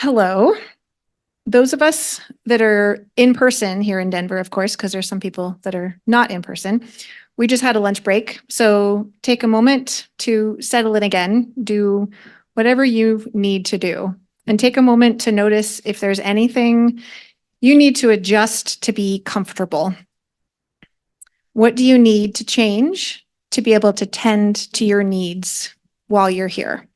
Hello. Those of us that are in person here in Denver, of course, because there's some people that are not in person, we just had a lunch break. So take a moment to settle in again, do whatever you need to do, and take a moment to notice if there's anything you need to adjust to be comfortable. What do you need to change to be able to tend to your needs while you're here?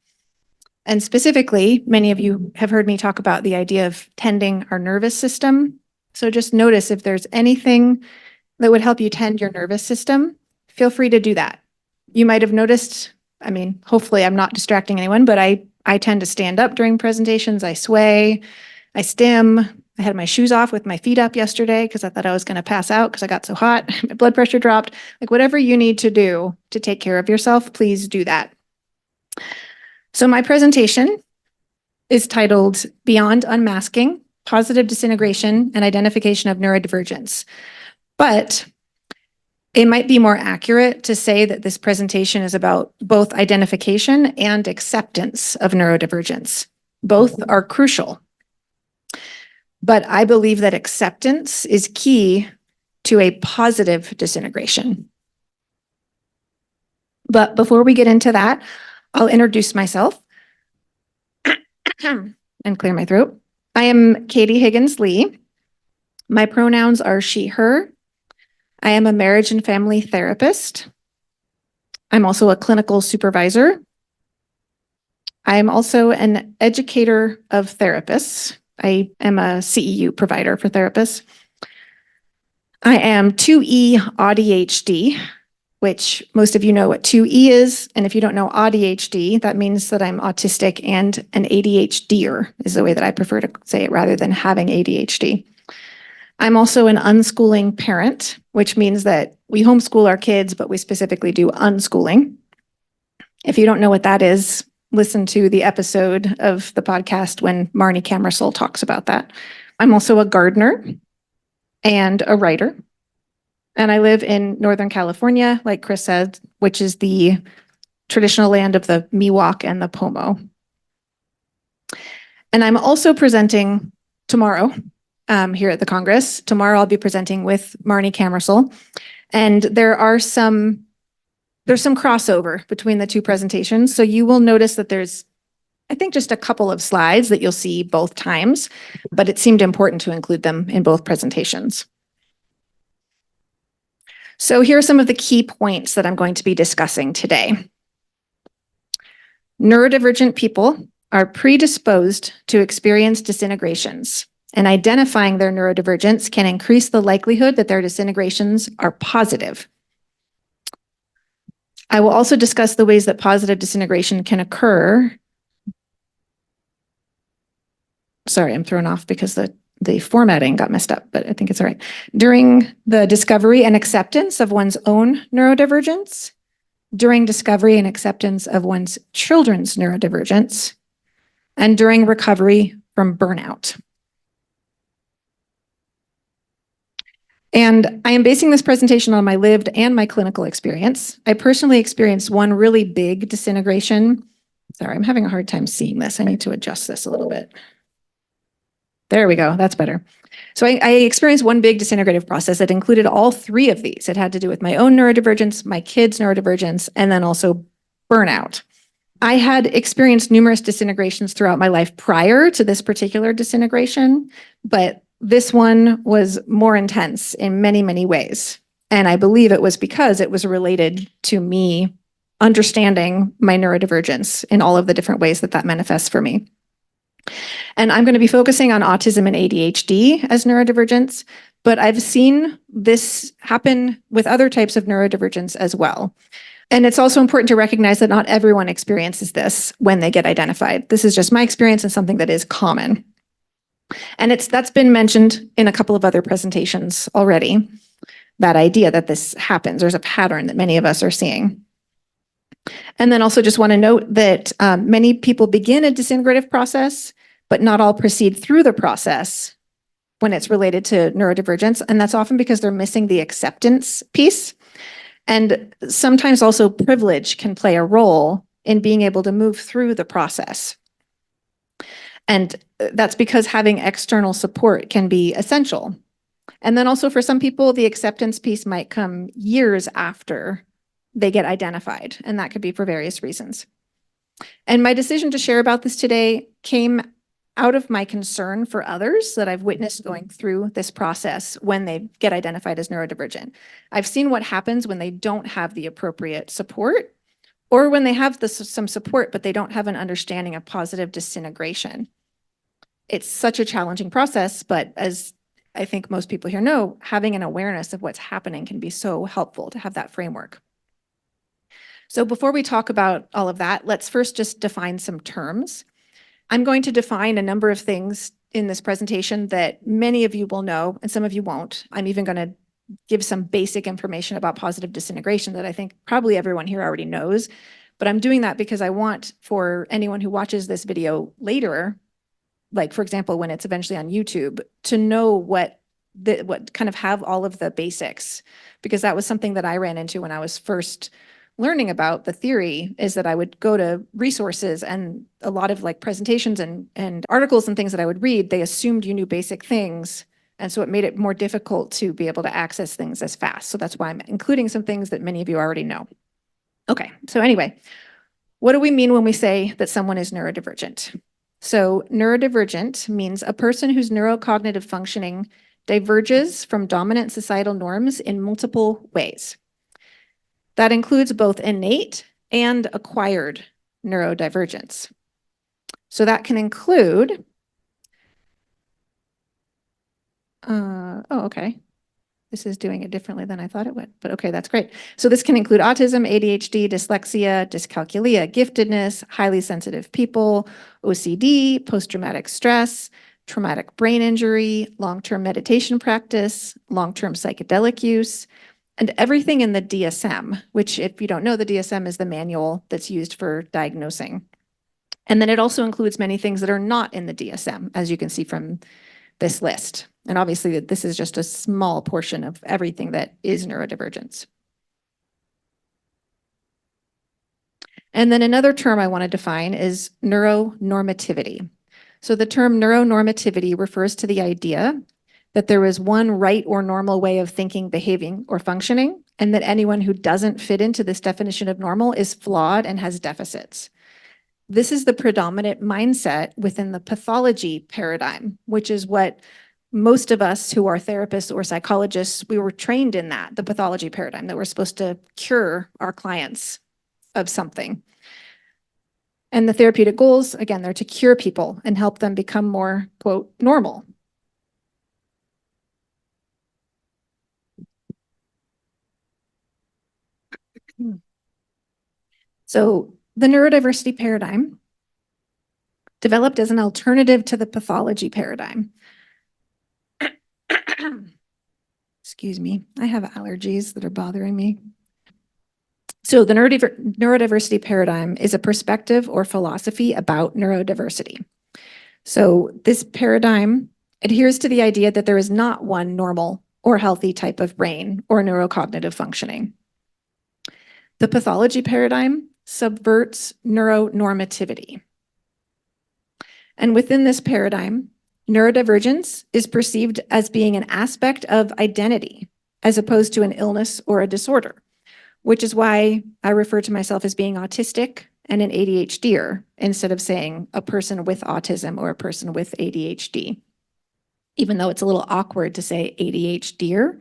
And specifically, many of you have heard me talk about the idea of tending our nervous system. So just notice if there's anything that would help you tend your nervous system, feel free to do that. You might have noticed, hopefully I'm not distracting anyone, but I tend to stand up during presentations. I sway, I stim. I had my shoes off with my feet up yesterday because I thought I was going to pass out because I got so hot. My blood pressure dropped. Like whatever you need to do to take care of yourself, please do that. So my presentation is titled Beyond Unmasking, Positive Disintegration and Identification of Neurodivergence. But it might be more accurate to say that this presentation is about both identification and acceptance of neurodivergence. Both are crucial. But I believe that acceptance is key to a positive disintegration. But before we get into that, I'll introduce myself and clear my throat. I am Katy Higgins Lee. My pronouns are she, her. I am a marriage and family therapist. I'm also a clinical supervisor. I am also an educator of therapists. I am a CEU provider for therapists. I am 2E ADHD, which most of you know what 2E is. And if you don't know ADHD, that means that I'm autistic and an ADHDer is the way that I prefer to say it rather than having ADHD. I'm also an unschooling parent, which means that we homeschool our kids, but we specifically do unschooling. If you don't know what that is, listen to the episode of the podcast when Marnie Camersol talks about that. I'm also a gardener and a writer. And I live in Northern California, like Chris said, which is the traditional land of the Miwok and the Pomo. And I'm also presenting tomorrow here at the Congress. Tomorrow I'll be presenting with Marnie Camersol. And there's some crossover between the two presentations. So you will notice that there's, I think, just a couple of slides that you'll see both times, but it seemed important to include them in both presentations. So here are some of the key points that I'm going to be discussing today. Neurodivergent people are predisposed to experience disintegrations, and identifying their neurodivergence can increase the likelihood that their disintegrations are positive. I will also discuss the ways that positive disintegration can occur. Sorry, I'm thrown off because the formatting got messed up, but I think it's all right. During the discovery and acceptance of one's own neurodivergence, during discovery and acceptance of one's children's neurodivergence, and during recovery from burnout. And I am basing this presentation on my lived and my clinical experience. I personally experienced one really big disintegration. Sorry, I'm having a hard time seeing this. I need to adjust this a little bit. There we go, that's better. So I experienced one big disintegrative process that included all three of these. It had to do with my own neurodivergence, my kids' neurodivergence, and then also burnout. I had experienced numerous disintegrations throughout my life prior to this particular disintegration, but this one was more intense in many, many ways. And I believe it was because it was related to me understanding my neurodivergence in all of the different ways that that manifests for me. And I'm going to be focusing on autism and ADHD as neurodivergence, but I've seen this happen with other types of neurodivergence as well. And it's also important to recognize that not everyone experiences this when they get identified. This is just my experience and something that is common. And that's been mentioned in a couple of other presentations already, that idea that this happens. There's a pattern that many of us are seeing. And then also just want to note that many people begin a disintegrative process, but not all proceed through the process when it's related to neurodivergence. And that's often because they're missing the acceptance piece. And sometimes also privilege can play a role in being able to move through the process. And that's because having external support can be essential. And then also for some people, the acceptance piece might come years after they get identified, and that could be for various reasons. And my decision to share about this today came out of my concern for others that I've witnessed going through this process when they get identified as neurodivergent. I've seen what happens when they don't have the appropriate support, or when they have some support, but they don't have an understanding of positive disintegration. It's such a challenging process, but as I think most people here know, having an awareness of what's happening can be so helpful to have that framework. So before we talk about all of that, let's first just define some terms. I'm going to define a number of things in this presentation that many of you will know and some of you won't. I'm even going to give some basic information about positive disintegration that I think probably everyone here already knows. But I'm doing that because I want for anyone who watches this video later, like for example, when it's eventually on YouTube, to know what kind of have all of the basics, because that was something that I ran into when I was first learning about the theory, is that I would go to resources and a lot of like presentations and articles and things that I would read, they assumed you knew basic things. And so it made it more difficult to be able to access things as fast. So that's why I'm including some things that many of you already know. Okay, so anyway, what do we mean when we say that someone is neurodivergent? So neurodivergent means a person whose neurocognitive functioning diverges from dominant societal norms in multiple ways. That includes both innate and acquired neurodivergence. So that can include, okay. This is doing it differently than I thought it would, but okay, that's great. So this can include autism, ADHD, dyslexia, dyscalculia, giftedness, highly sensitive people, OCD, post-traumatic stress, traumatic brain injury, long-term meditation practice, long-term psychedelic use, and everything in the DSM, which if you don't know, the DSM is the manual that's used for diagnosing. And then it also includes many things that are not in the DSM, as you can see from this list. And obviously this is just a small portion of everything that is neurodivergence. And then another term I want to define is neuronormativity. So the term neuronormativity refers to the idea that there is one right or normal way of thinking, behaving, or functioning, and that anyone who doesn't fit into this definition of normal is flawed and has deficits. This is the predominant mindset within the pathology paradigm, which is what most of us who are therapists or psychologists, we were trained in that, the pathology paradigm, that we're supposed to cure our clients of something. And the therapeutic goals, again, they're to cure people and help them become more, quote, normal. So the neurodiversity paradigm developed as an alternative to the pathology paradigm. Excuse me, I have allergies that are bothering me. So the neurodiversity paradigm is a perspective or philosophy about neurodiversity. So this paradigm adheres to the idea that there is not one normal or healthy type of brain or neurocognitive functioning. The pathology paradigm subverts neuronormativity. And within this paradigm, neurodivergence is perceived as being an aspect of identity as opposed to an illness or a disorder, which is why I refer to myself as being autistic and an ADHDer instead of saying a person with autism or a person with ADHD. Even though it's a little awkward to say ADHDer,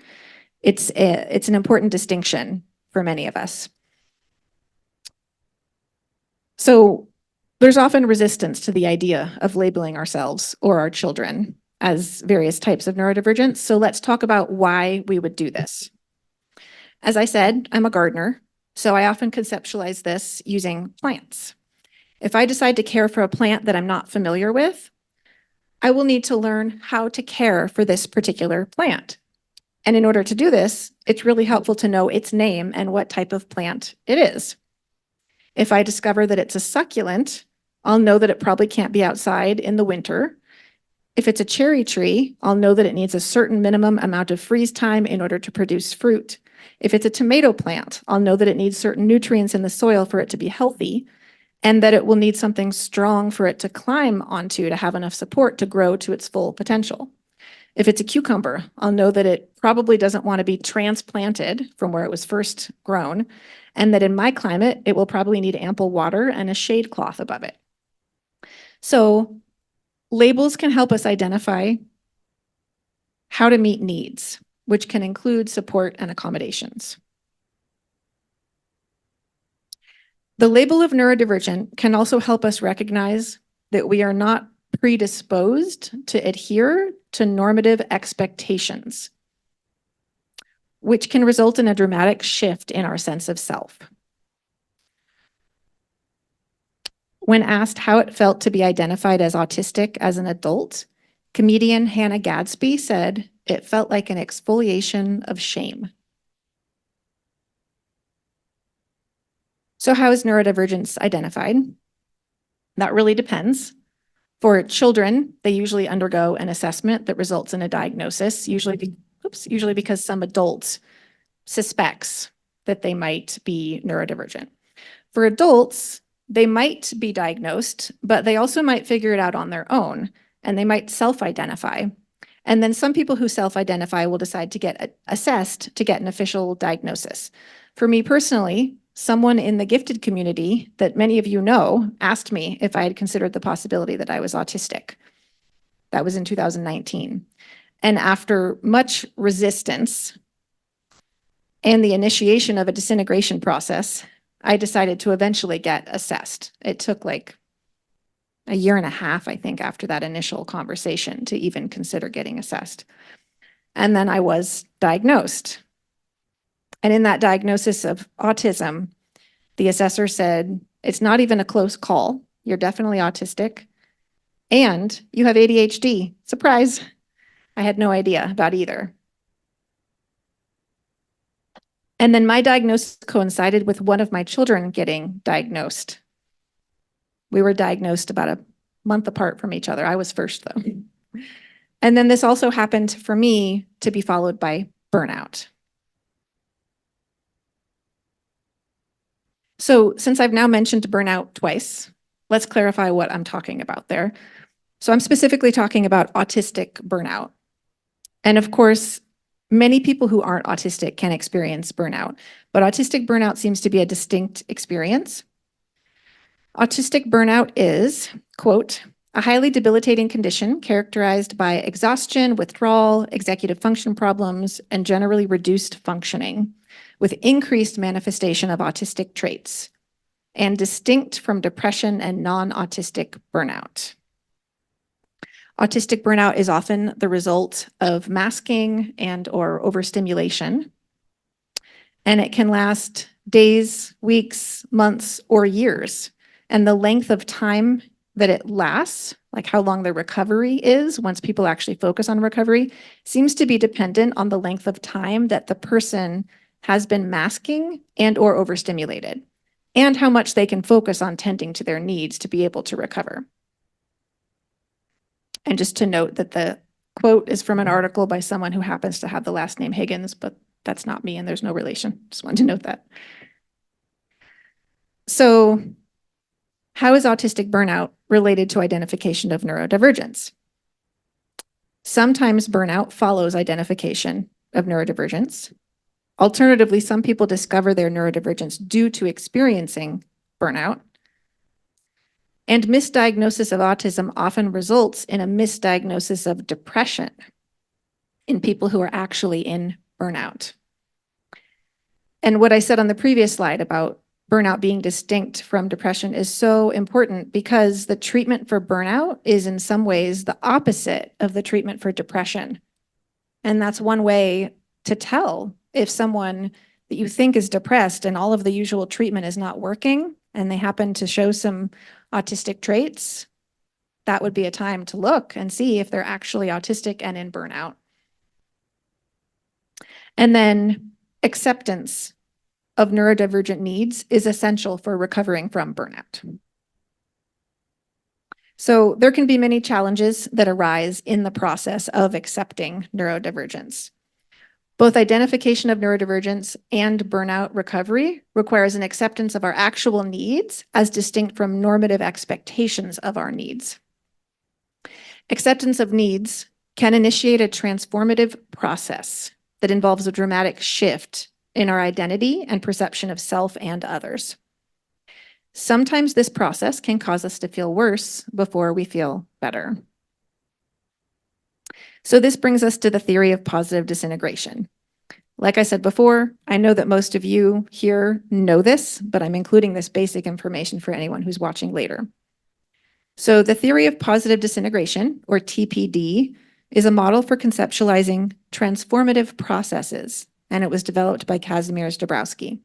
it's an important distinction for many of us. So there's often resistance to the idea of labeling ourselves or our children as various types of neurodivergence. So let's talk about why we would do this. As I said, I'm a gardener, so I often conceptualize this using plants. If I decide to care for a plant that I'm not familiar with, I will need to learn how to care for this particular plant. And in order to do this, it's really helpful to know its name and what type of plant it is. If I discover that it's a succulent, I'll know that it probably can't be outside in the winter. If it's a cherry tree, I'll know that it needs a certain minimum amount of freeze time in order to produce fruit. If it's a tomato plant, I'll know that it needs certain nutrients in the soil for it to be healthy. and that it will need something strong for it to climb onto to have enough support to grow to its full potential. If it's a cucumber, I'll know that it probably doesn't want to be transplanted from where it was first grown, and that in my climate, it will probably need ample water and a shade cloth above it. So labels can help us identify how to meet needs, which can include support and accommodations. The label of neurodivergent can also help us recognize that we are not predisposed to adhere to normative expectations, which can result in a dramatic shift in our sense of self. When asked how it felt to be identified as autistic as an adult, comedian Hannah Gadsby said, "It felt like an exfoliation of shame." So how is neurodivergence identified? That really depends. For children, they usually undergo an assessment that results in a diagnosis, usually because some adult suspects that they might be neurodivergent. For adults, they might be diagnosed, but they also might figure it out on their own, and they might self-identify. And then some people who self-identify will decide to get assessed to get an official diagnosis. For me personally, someone in the gifted community that many of you know asked me if I had considered the possibility that I was autistic. That was in 2019. And after much resistance and the initiation of a disintegration process, I decided to eventually get assessed. It took like a year and a half, I think, after that initial conversation to even consider getting assessed. And then I was diagnosed. And in that diagnosis of autism, the assessor said, "It's not even a close call. You're definitely autistic. And you have ADHD. Surprise." I had no idea about either. And then my diagnosis coincided with one of my children getting diagnosed. We were diagnosed about a month apart from each other. I was first, though. And then this also happened for me to be followed by burnout. So since I've now mentioned burnout twice, let's clarify what I'm talking about there. So I'm specifically talking about autistic burnout. And of course, many people who aren't autistic can experience burnout, but autistic burnout seems to be a distinct experience. Autistic burnout is, quote, "a highly debilitating condition characterized by exhaustion, withdrawal, executive function problems, and generally reduced functioning, with increased manifestation of autistic traits, and distinct from depression and non-autistic burnout." Autistic burnout is often the result of masking and or overstimulation, and it can last days, weeks, months, or years. And the length of time that it lasts, like how long the recovery is once people actually focus on recovery, seems to be dependent on the length of time that the person has been masking and or overstimulated, and how much they can focus on tending to their needs to be able to recover. And just to note that the quote is from an article by someone who happens to have the last name Higgins, but that's not me and there's no relation. Just wanted to note that. So how is autistic burnout related to identification of neurodivergence? Sometimes burnout follows identification of neurodivergence. Alternatively, some people discover their neurodivergence due to experiencing burnout. And misdiagnosis of autism often results in a misdiagnosis of depression in people who are actually in burnout. And what I said on the previous slide about burnout being distinct from depression is so important because the treatment for burnout is in some ways the opposite of the treatment for depression. And that's one way to tell if someone that you think is depressed and all of the usual treatment is not working and they happen to show some autistic traits, that would be a time to look and see if they're actually autistic and in burnout. And then acceptance of neurodivergent needs is essential for recovering from burnout. So there can be many challenges that arise in the process of accepting neurodivergence. Both identification of neurodivergence and burnout recovery requires an acceptance of our actual needs as distinct from normative expectations of our needs. Acceptance of needs can initiate a transformative process that involves a dramatic shift in our identity and perception of self and others. Sometimes this process can cause us to feel worse before we feel better. So this brings us to the theory of positive disintegration. Like I said before, I know that most of you here know this, but I'm including this basic information for anyone who's watching later. So the theory of positive disintegration, or TPD, is a model for conceptualizing transformative processes, and it was developed by Kazimierz Dabrowski.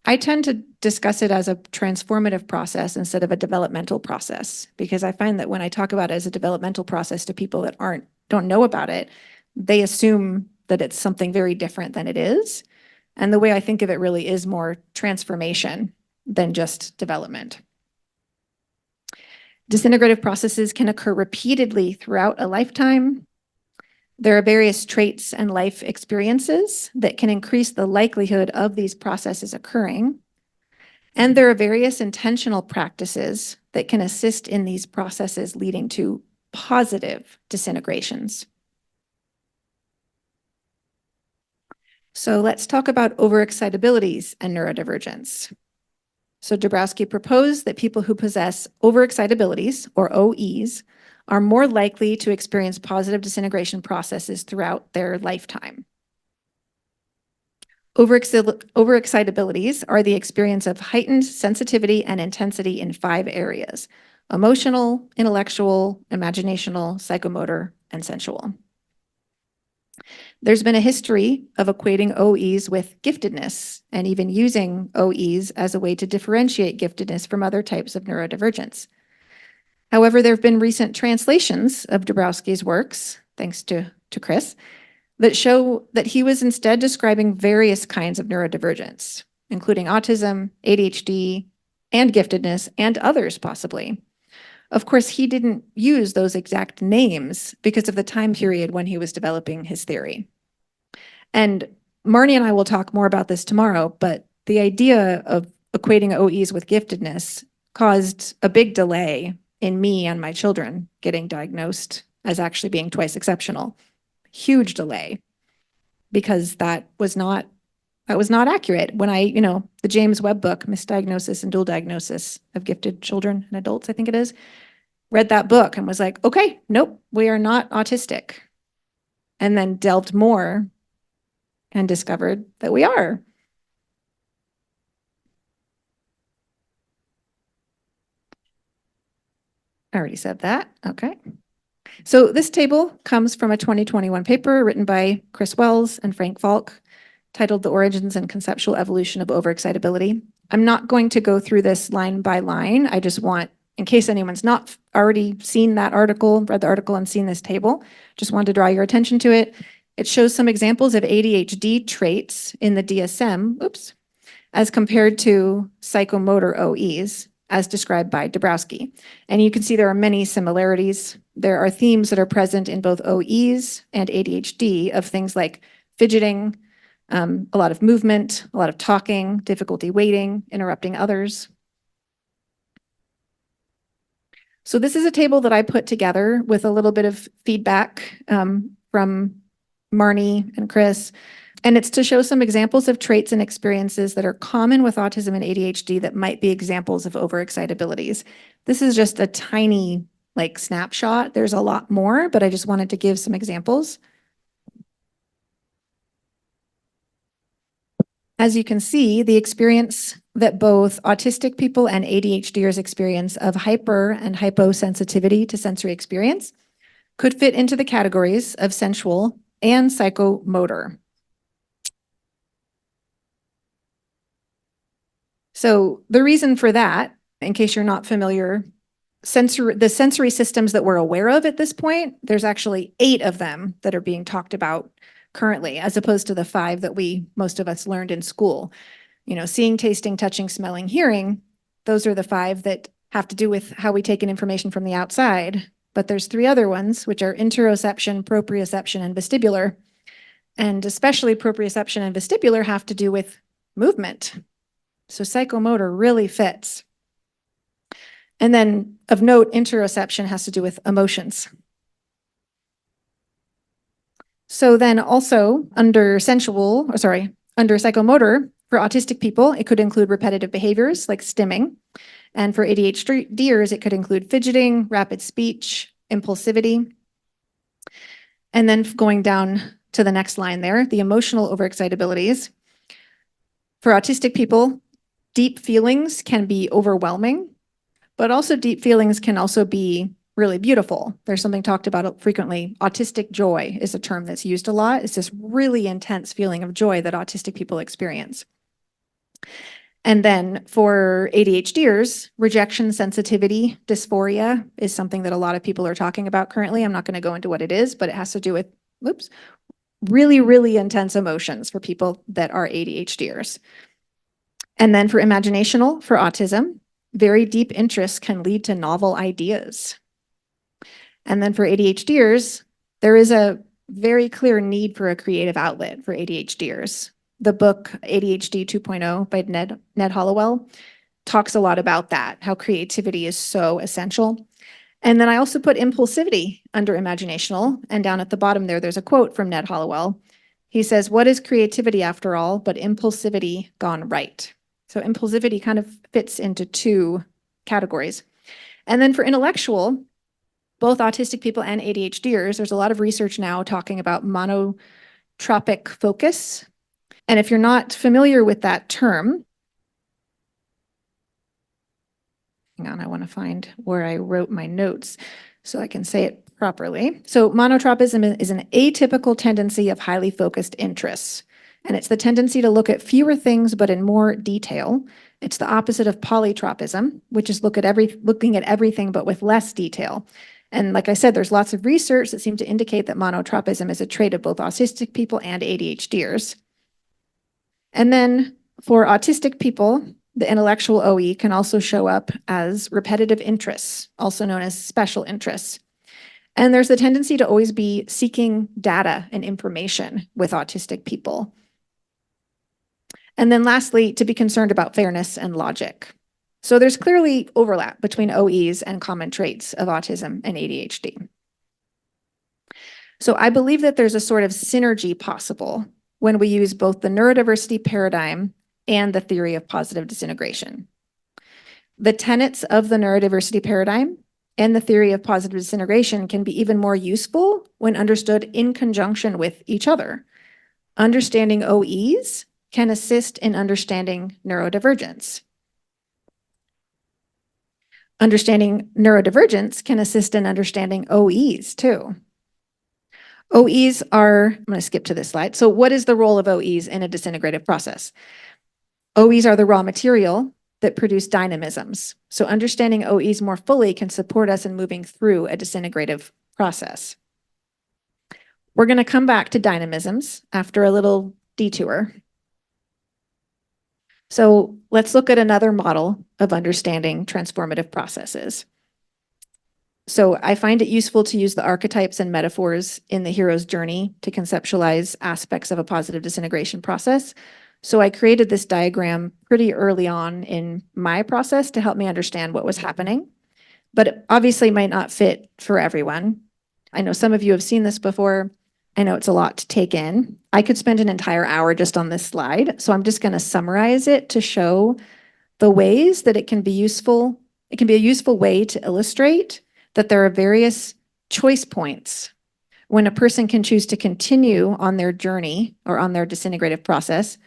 I tend to discuss it as a transformative process instead of a developmental process, because I find that when I talk about it as a developmental process to people that don't know about it, they assume that it's something very different than it is. And the way I think of it really is more transformation than just development. Disintegrative processes can occur repeatedly throughout a lifetime. There are various traits and life experiences that can increase the likelihood of these processes occurring. And there are various intentional practices that can assist in these processes leading to positive disintegrations. So let's talk about overexcitabilities and neurodivergence. So Dabrowski proposed that people who possess overexcitabilities, or OEs, are more likely to experience positive disintegration processes throughout their lifetime. Overexcitabilities are the experience of heightened sensitivity and intensity in 5 areas: emotional, intellectual, imaginational, psychomotor, and sensual. There's been a history of equating OEs with giftedness and even using OEs as a way to differentiate giftedness from other types of neurodivergence. However, there have been recent translations of Dabrowski's works, thanks to Chris, that show that he was instead describing various kinds of neurodivergence, including autism, ADHD, and giftedness, and others possibly. Of course, he didn't use those exact names because of the time period when he was developing his theory. And Marnie and I will talk more about this tomorrow, but the idea of equating OEs with giftedness caused a big delay in me and my children getting diagnosed as actually being twice exceptional. Huge delay, because that was not accurate. When the James Webb book, Misdiagnosis and Dual Diagnosis of Gifted Children and Adults, I think it is, read that book and was like, okay, nope, we are not autistic. And then delved more and discovered that we are. I already said that, okay. So this table comes from a 2021 paper written by Chris Wells and Frank Falk, titled The Origins and Conceptual Evolution of Overexcitability. I'm not going to go through this line by line. I just want, in case anyone's not already seen that article, read the article and seen this table, just wanted to draw your attention to it. It shows some examples of ADHD traits in the DSM, as compared to psychomotor OEs, as described by Dabrowski. And you can see there are many similarities. There are themes that are present in both OEs and ADHD of things like fidgeting, a lot of movement, a lot of talking, difficulty waiting, interrupting others. So this is a table that I put together with a little bit of feedback from Marnie and Chris, and it's to show some examples of traits and experiences that are common with autism and ADHD that might be examples of overexcitabilities. This is just a tiny snapshot. There's a lot more, but I just wanted to give some examples. As you can see, the experience that both autistic people and ADHDers experience of hyper and hyposensitivity to sensory experience could fit into the categories of sensual and psychomotor. So the reason for that, in case you're not familiar, the sensory systems that we're aware of at this point, there's actually 8 of them that are being talked about currently, as opposed to the 5 that most of us learned in school. Seeing, tasting, touching, smelling, hearing, those are the 5 that have to do with how we take in information from the outside. But there's 3 other ones, which are interoception, proprioception, and vestibular, And especially proprioception and vestibular have to do with movement. So psychomotor really fits. And then of note, interoception has to do with emotions. So then also under under psychomotor, for autistic people, it could include repetitive behaviors like stimming. And for ADHDers, it could include fidgeting, rapid speech, impulsivity. And then going down to the next line there, the emotional overexcitabilities. For autistic people, deep feelings can be overwhelming, but also deep feelings can also be really beautiful. There's something talked about frequently. Autistic joy is a term that's used a lot. It's this really intense feeling of joy that autistic people experience. And then for ADHDers, rejection sensitivity dysphoria is something that a lot of people are talking about currently. I'm not going to go into what it is, but it has to do with, really, really intense emotions for people that are ADHDers. And then for imaginational, for autism, very deep interests can lead to novel ideas. And then for ADHDers, there is a very clear need for a creative outlet for ADHDers. The book ADHD 2.0 by Ned Hollowell talks a lot about that, how creativity is so essential. And then I also put impulsivity under imaginational, and down at the bottom there's a quote from Ned Hollowell. He says, "What is creativity after all but impulsivity gone right?" So impulsivity kind of fits into two categories. And then for intellectual, both autistic people and ADHDers, there's a lot of research now talking about monotropic focus. And if you're not familiar with that term, hang on, I want to find where I wrote my notes so I can say it properly. So monotropism is an atypical tendency of highly focused interests. And it's the tendency to look at fewer things but in more detail. It's the opposite of polytropism, which is looking at everything but with less detail. And like I said, there's lots of research that seem to indicate that monotropism is a trait of both autistic people and ADHDers. And then for autistic people, the intellectual OE can also show up as repetitive interests, also known as special interests. And there's the tendency to always be seeking data and information with autistic people. And then lastly, to be concerned about fairness and logic. So there's clearly overlap between OEs and common traits of autism and ADHD. So I believe that there's a sort of synergy possible when we use both the neurodiversity paradigm and the theory of positive disintegration. The tenets of the neurodiversity paradigm and the theory of positive disintegration can be even more useful when understood in conjunction with each other. Understanding OEs can assist in understanding neurodivergence. Understanding neurodivergence can assist in understanding OEs too. OEs are, I'm going to skip to this slide. So what is the role of OEs in a disintegrative process? OEs are the raw material that produce dynamisms. So understanding OEs more fully can support us in moving through a disintegrative process. We're going to come back to dynamisms after a little detour. So let's look at another model of understanding transformative processes. So I find it useful to use the archetypes and metaphors in the hero's journey to conceptualize aspects of a positive disintegration process. So I created this diagram pretty early on in my process to help me understand what was happening, but it obviously might not fit for everyone. I know some of you have seen this before. I know it's a lot to take in. I could spend an entire hour just on this slide, so I'm just going to summarize it to show the ways that it can be useful. It can be a useful way to illustrate that there are various choice points when a person can choose to continue on their journey or on their disintegrative process,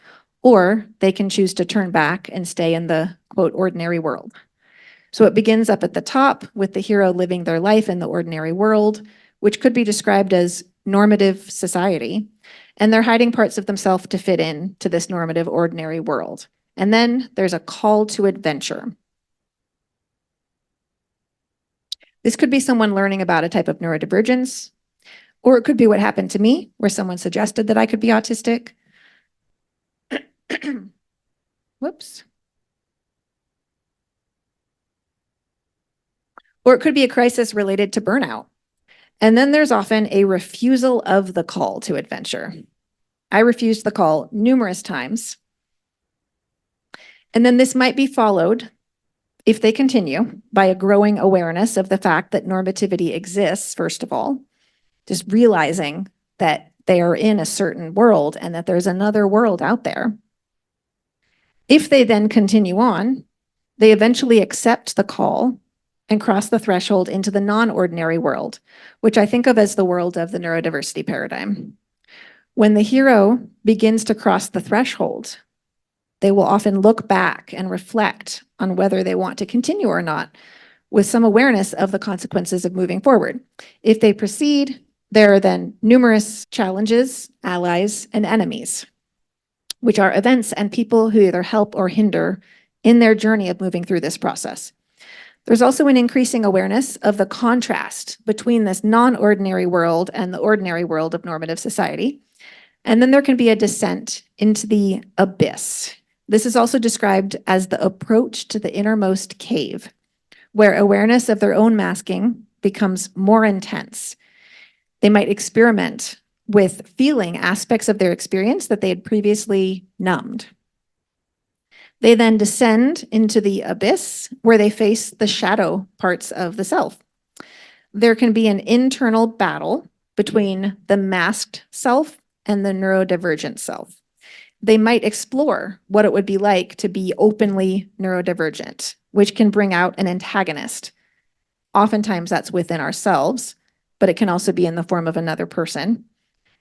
or they can choose to turn back and stay in the, quote, ordinary world. So it begins up at the top with the hero living their life in the ordinary world, which could be described as normative society, and they're hiding parts of themselves to fit in to this normative ordinary world. And then there's a call to adventure. This could be someone learning about a type of neurodivergence, or it could be what happened to me, where someone suggested that I could be autistic. Whoops. Or it could be a crisis related to burnout. And then there's often a refusal of the call to adventure. I refused the call numerous times. And then this might be followed, if they continue, by a growing awareness of the fact that normativity exists, first of all, just realizing that they are in a certain world and that there's another world out there. If they then continue on, they eventually accept the call and cross the threshold into the non-ordinary world, which I think of as the world of the neurodiversity paradigm. When the hero begins to cross the threshold, they will often look back and reflect on whether they want to continue or not, with some awareness of the consequences of moving forward. If they proceed, there are then numerous challenges, allies, and enemies, which are events and people who either help or hinder in their journey of moving through this process. There's also an increasing awareness of the contrast between this non-ordinary world and the ordinary world of normative society. And then there can be a descent into the abyss. This is also described as the approach to the innermost cave, where awareness of their own masking becomes more intense. They might experiment with feeling aspects of their experience that they had previously numbed. They then descend into the abyss where they face the shadow parts of the self. There can be an internal battle between the masked self and the neurodivergent self. They might explore what it would be like to be openly neurodivergent, which can bring out an antagonist. Oftentimes that's within ourselves, but it can also be in the form of another person.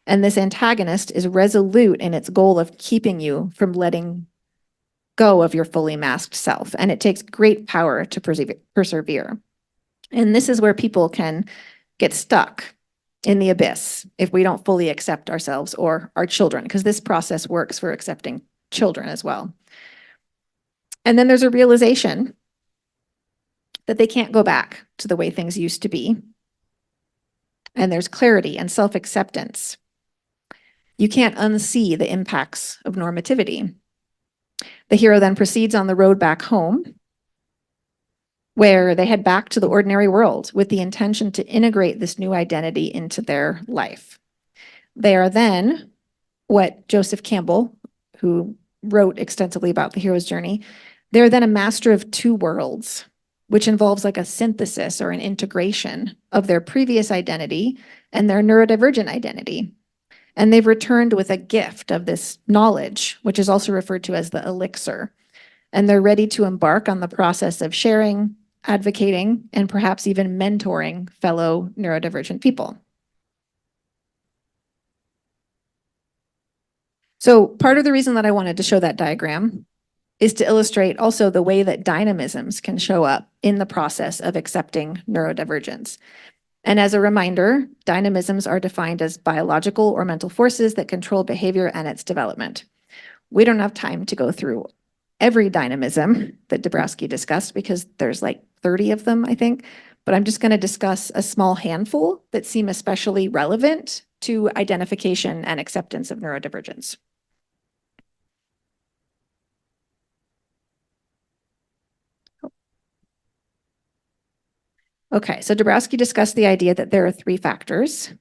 And this antagonist is resolute in its goal of keeping you from letting go of your fully masked self. And it takes great power to persevere. And this is where people can get stuck in the abyss if we don't fully accept ourselves or our children, because this process works for accepting children as well. And then there's a realization that they can't go back to the way things used to be. And there's clarity and self-acceptance. You can't unsee the impacts of normativity. The hero then proceeds on the road back home, where they head back to the ordinary world with the intention to integrate this new identity into their life. They are then what Joseph Campbell, who wrote extensively about the hero's journey, they're then a master of two worlds, which involves like a synthesis or an integration of their previous identity and their neurodivergent identity. And they've returned with a gift of this knowledge, which is also referred to as the elixir. And they're ready to embark on the process of sharing, advocating, and perhaps even mentoring fellow neurodivergent people. So part of the reason that I wanted to show that diagram is to illustrate also the way that dynamisms can show up in the process of accepting neurodivergence. And as a reminder, dynamisms are defined as biological or mental forces that control behavior and its development. We don't have time to go through every dynamism that Dabrowski discussed because there's like 30 of them, I think, but I'm just going to discuss a small handful that seem especially relevant to identification and acceptance of neurodivergence. Okay, so Dabrowski discussed the idea that there are three factors.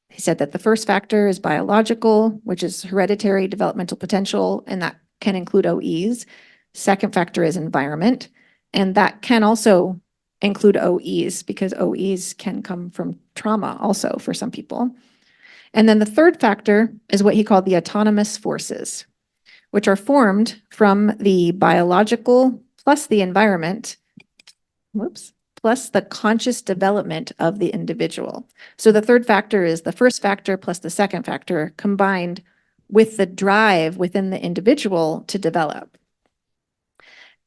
He said that the first factor is biological, which is hereditary developmental potential, and that can include OEs. Second factor is environment, and that can also include OEs because OEs can come from trauma also for some people. And then the third factor is what he called the autonomous forces, which are formed from the biological plus the environment, plus the conscious development of the individual. So the third factor is the first factor plus the second factor combined with the drive within the individual to develop.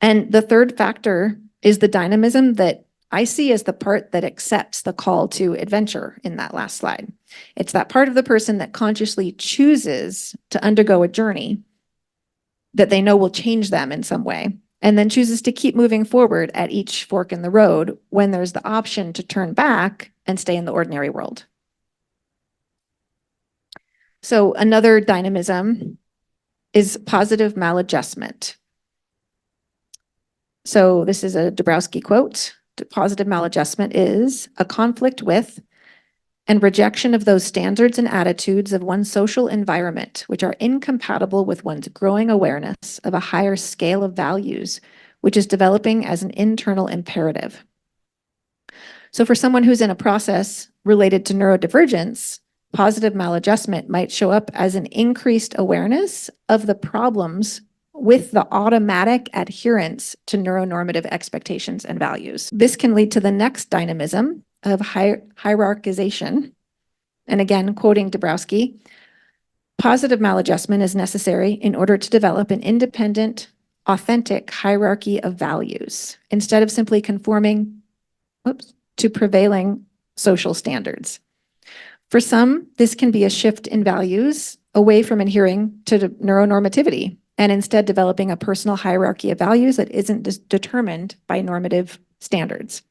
And the third factor is the dynamism that I see as the part that accepts the call to adventure in that last slide. It's that part of the person that consciously chooses to undergo a journey that they know will change them in some way, and then chooses to keep moving forward at each fork in the road when there's the option to turn back and stay in the ordinary world. So another dynamism is positive maladjustment. So this is a Dabrowski quote. Positive maladjustment is a conflict with and rejection of those standards and attitudes of one's social environment, which are incompatible with one's growing awareness of a higher scale of values, which is developing as an internal imperative. So for someone who's in a process related to neurodivergence, positive maladjustment might show up as an increased awareness of the problems with the automatic adherence to neuronormative expectations and values. This can lead to the next dynamism of hierarchization. And again, quoting Dabrowski, positive maladjustment is necessary in order to develop an independent, authentic hierarchy of values, instead of simply conforming to prevailing social standards. For some, this can be a shift in values away from adhering to neuronormativity and instead developing a personal hierarchy of values that isn't determined by normative standards.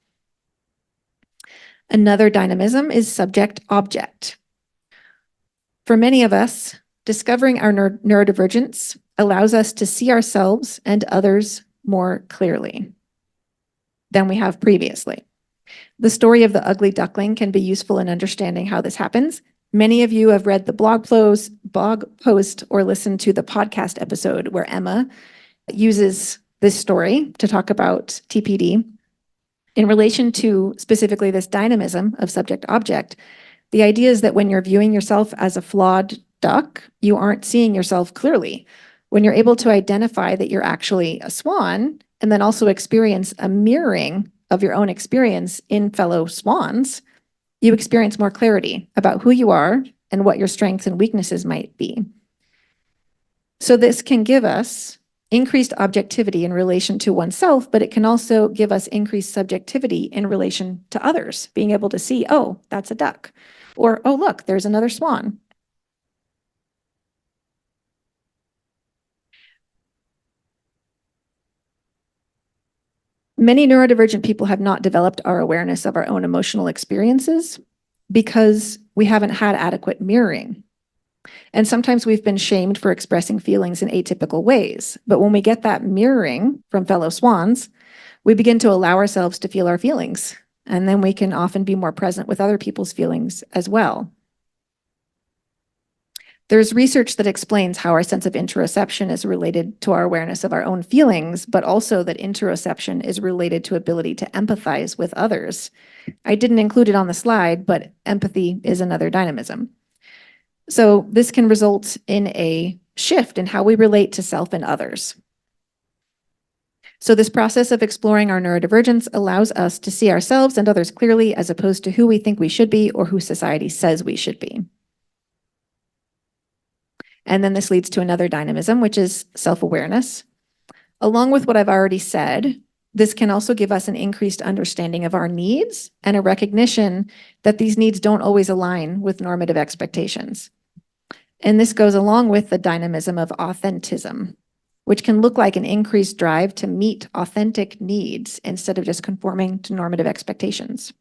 Another dynamism is subject-object. For many of us, discovering our neurodivergence allows us to see ourselves and others more clearly than we have previously. The story of the ugly duckling can be useful in understanding how this happens. Many of you have read the blog post or listened to the podcast episode where Emma uses this story to talk about TPD. In relation to specifically this dynamism of subject-object, the idea is that when you're viewing yourself as a flawed duck, you aren't seeing yourself clearly. When you're able to identify that you're actually a swan and then also experience a mirroring of your own experience in fellow swans, you experience more clarity about who you are and what your strengths and weaknesses might be. So this can give us increased objectivity in relation to oneself, but it can also give us increased subjectivity in relation to others, being able to see, oh, that's a duck, or, oh, look, there's another swan. Many neurodivergent people have not developed our awareness of our own emotional experiences because we haven't had adequate mirroring. And sometimes we've been shamed for expressing feelings in atypical ways. But when we get that mirroring from fellow swans, we begin to allow ourselves to feel our feelings. And then we can often be more present with other people's feelings as well. There's research that explains how our sense of interoception is related to our awareness of our own feelings, but also that interoception is related to ability to empathize with others. I didn't include it on the slide, but empathy is another dynamism. So this can result in a shift in how we relate to self and others. So this process of exploring our neurodivergence allows us to see ourselves and others clearly, as opposed to who we think we should be or who society says we should be. And then this leads to another dynamism, which is self-awareness. Along with what I've already said, this can also give us an increased understanding of our needs and a recognition that these needs don't always align with normative expectations. And this goes along with the dynamism of authentism, which can look like an increased drive to meet authentic needs instead of just conforming to normative expectations.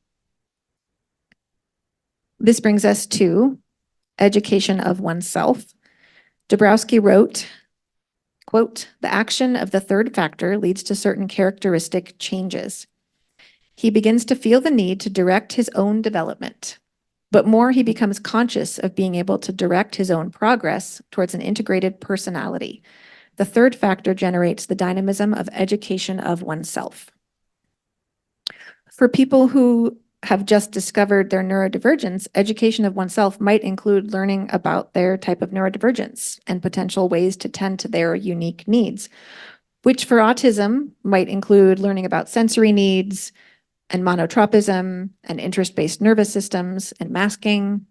This brings us to education of oneself. Dabrowski wrote, quote, "The action of the third factor leads to certain characteristic changes. He begins to feel the need to direct his own development, but more he becomes conscious of being able to direct his own progress towards an integrated personality. The third factor generates the dynamism of education of oneself." For people who have just discovered their neurodivergence, education of oneself might include learning about their type of neurodivergence and potential ways to tend to their unique needs, which for autism might include learning about sensory needs and monotropism and interest-based nervous systems and masking.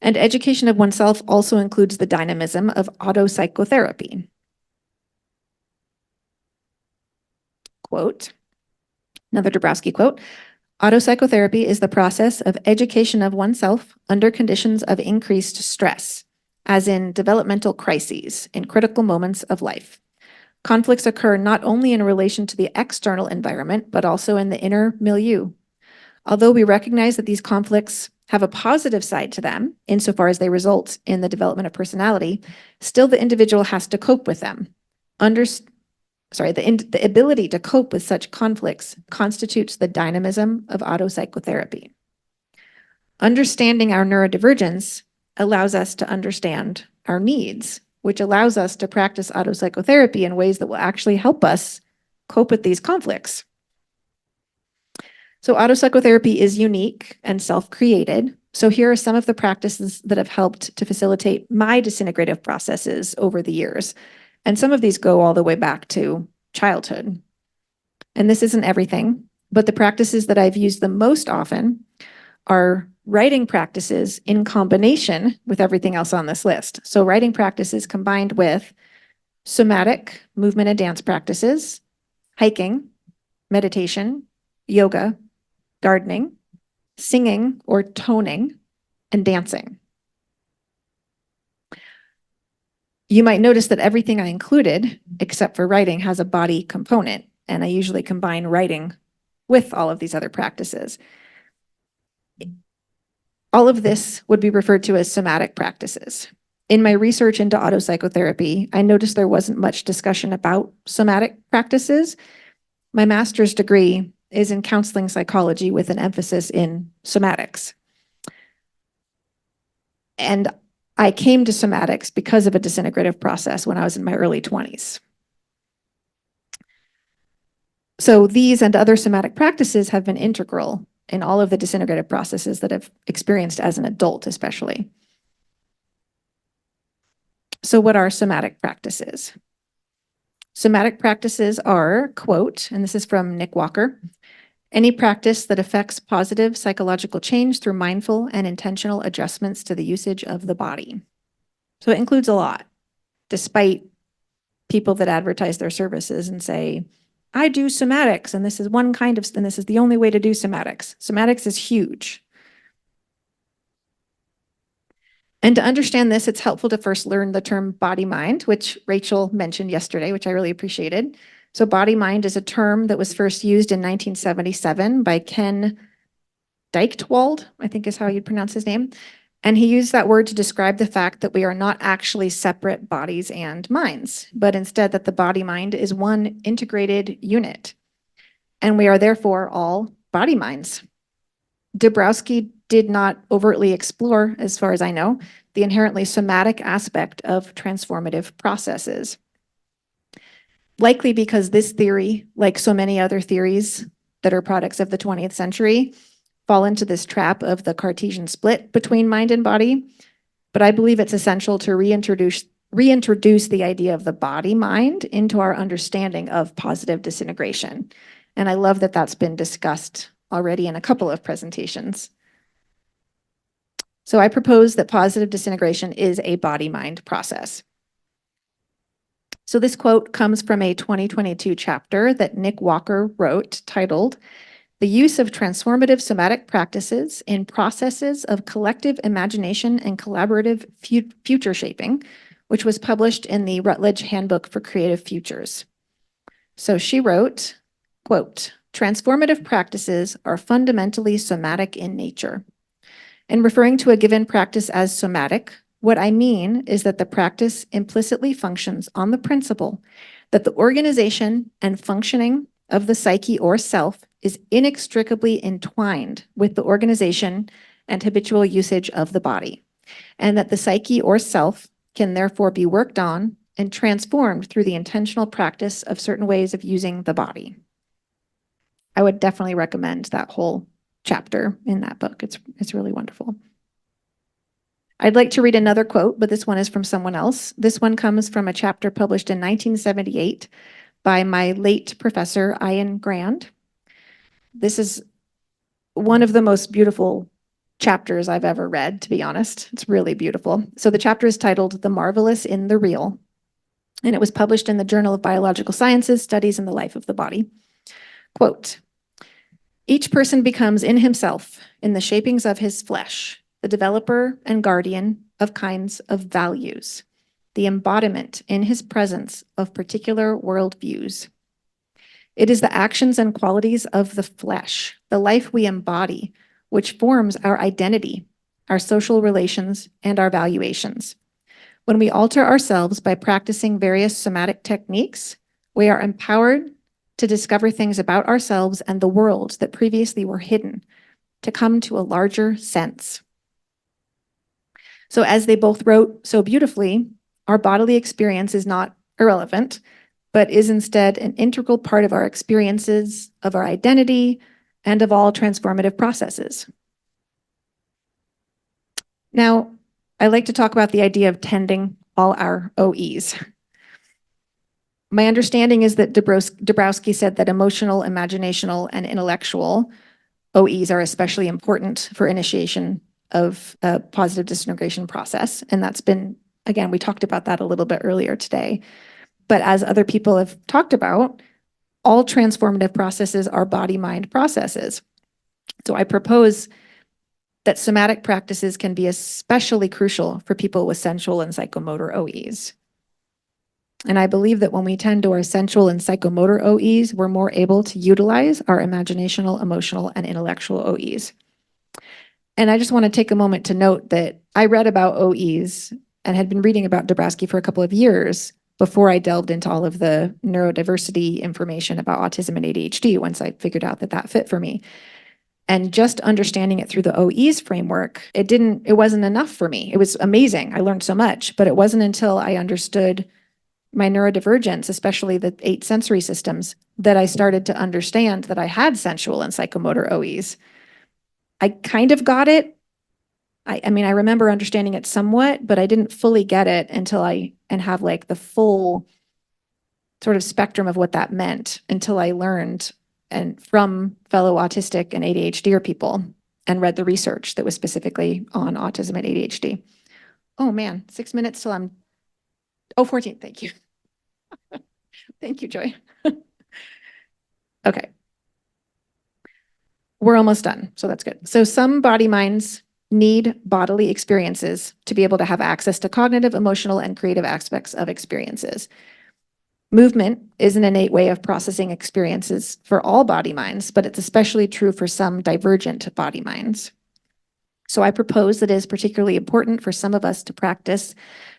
And education of oneself also includes the dynamism of autopsychotherapy. Quote, another Dabrowski quote, "Autopsychotherapy is the process of education of oneself under conditions of increased stress, as in developmental crises in critical moments of life. Conflicts occur not only in relation to the external environment, but also in the inner milieu. Although we recognize that these conflicts have a positive side to them, insofar as they result in the development of personality, still the individual has to cope with them. The ability to cope with such conflicts constitutes the dynamism of autopsychotherapy." Understanding our neurodivergence allows us to understand our needs, which allows us to practice autopsychotherapy in ways that will actually help us cope with these conflicts. So autopsychotherapy is unique and self-created. So here are some of the practices that have helped to facilitate my disintegrative processes over the years. And some of these go all the way back to childhood. And this isn't everything, but the practices that I've used the most often are writing practices in combination with everything else on this list. So writing practices combined with somatic movement and dance practices, hiking, meditation, yoga, gardening, singing or toning, and dancing. You might notice that everything I included, except for writing, has a body component, and I usually combine writing with all of these other practices. All of this would be referred to as somatic practices. In my research into autopsychotherapy, I noticed there wasn't much discussion about somatic practices. My master's degree is in counseling psychology with an emphasis in somatics. And I came to somatics because of a disintegrative process when I was in my early 20s. So these and other somatic practices have been integral in all of the disintegrative processes that I've experienced as an adult, especially. So what are somatic practices? Somatic practices are, quote, and this is from Nick Walker, any practice that affects positive psychological change through mindful and intentional adjustments to the usage of the body. So it includes a lot, despite people that advertise their services and say, I do somatics, and this is one kind of, and this is the only way to do somatics. Somatics is huge. And to understand this, it's helpful to first learn the term body mind, which Rachel mentioned yesterday, which I really appreciated. So body mind is a term that was first used in 1977 by Ken Deichtwald, I think is how you'd pronounce his name. And he used that word to describe the fact that we are not actually separate bodies and minds, but instead that the body mind is one integrated unit. And we are therefore all body minds. Dabrowski did not overtly explore, as far as I know, the inherently somatic aspect of transformative processes. Likely because this theory, like so many other theories that are products of the 20th century, fall into this trap of the Cartesian split between mind and body. But I believe it's essential to reintroduce the idea of the body mind into our understanding of positive disintegration. And I love that that's been discussed already in a couple of presentations. So I propose that positive disintegration is a body-mind process. So this quote comes from a 2022 chapter that Nick Walker wrote titled, "The Use of Transformative Somatic Practices in Processes of Collective Imagination and Collaborative Future Shaping," which was published in the Routledge Handbook for Creative Futures. So she wrote, quote, "Transformative practices are fundamentally somatic in nature. In referring to a given practice as somatic, what I mean is that the practice implicitly functions on the principle that the organization and functioning of the psyche or self is inextricably entwined with the organization and habitual usage of the body, and that the psyche or self can therefore be worked on and transformed through the intentional practice of certain ways of using the body." I would definitely recommend that whole chapter in that book. It's really wonderful. I'd like to read another quote, but this one is from someone else. This one comes from a chapter published in 1978 by my late professor, Ian Grand. This is one of the most beautiful chapters I've ever read, to be honest. It's really beautiful. So the chapter is titled "The Marvelous in the Real," and it was published in the Journal of Biological Sciences, Studies in the Life of the Body. Quote, "Each person becomes in himself, in the shapings of his flesh, the developer and guardian of kinds of values, the embodiment in his presence of particular worldviews. It is the actions and qualities of the flesh, the life we embody, which forms our identity, our social relations, and our valuations. When we alter ourselves by practicing various somatic techniques, we are empowered to discover things about ourselves and the world that previously were hidden, to come to a larger sense. So as they both wrote so beautifully, our bodily experience is not irrelevant, but is instead an integral part of our experiences, of our identity, and of all transformative processes. Now, I like to talk about the idea of tending all our OEs. My understanding is that Dabrowski said that emotional, imaginational, and intellectual OEs are especially important for initiation of a positive disintegration process. And that's been, again, we talked about that a little bit earlier today. But as other people have talked about, all transformative processes are body-mind processes. So I propose that somatic practices can be especially crucial for people with sensual and psychomotor OEs. And I believe that when we tend to our sensual and psychomotor OEs, we're more able to utilize our imaginational, emotional, and intellectual OEs. And I just want to take a moment to note that I read about OEs and had been reading about Dabrowski for a couple of years before I delved into all of the neurodiversity information about autism and ADHD once I figured out that that fit for me. And just understanding it through the OEs framework, it wasn't enough for me. It was amazing. I learned so much, but it wasn't until I understood my neurodivergence, especially the 8 sensory systems, that I started to understand that I had sensual and psychomotor OEs. I kind of got it. I mean, I remember understanding it somewhat, but I didn't fully get it until have like the full sort of spectrum of what that meant until I learned and from fellow autistic and ADHD people and read the research that was specifically on autism and ADHD. Oh man, 6 minutes till I'm, 14, thank you. Thank you, Joy. Okay. We're almost done, so that's good. So some body minds need bodily experiences to be able to have access to cognitive, emotional, and creative aspects of experiences. Movement is an innate way of processing experiences for all body minds, but it's especially true for some divergent body minds. So I propose that it is particularly important for some of us to practice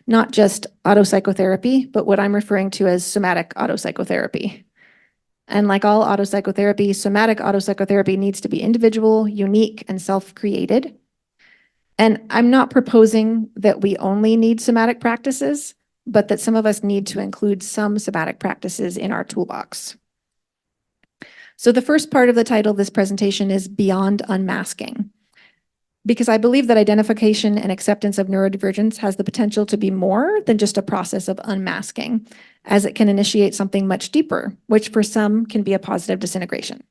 not just autopsychotherapy, but what I'm referring to as somatic autopsychotherapy. And like all autopsychotherapy, somatic autopsychotherapy needs to be individual, unique, and self-created. And I'm not proposing that we only need somatic practices, but that some of us need to include some somatic practices in our toolbox. So the first part of the title of this presentation is Beyond Unmasking, because I believe that identification and acceptance of neurodivergence has the potential to be more than just a process of unmasking, as it can initiate something much deeper, which for some can be a positive disintegration.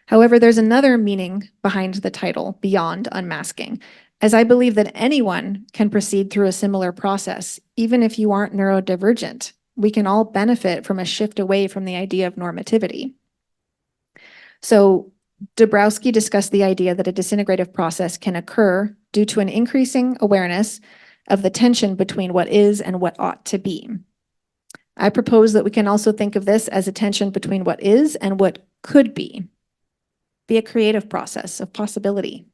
However, there's another meaning behind the title, Beyond Unmasking, as I believe that anyone can proceed through a similar process, even if you aren't neurodivergent. We can all benefit from a shift away from the idea of normativity. So Dabrowski discussed the idea that a disintegrative process can occur due to an increasing awareness of the tension between what is and what ought to be. I propose that we can also think of this as a tension between what is and what could be a creative process of possibility.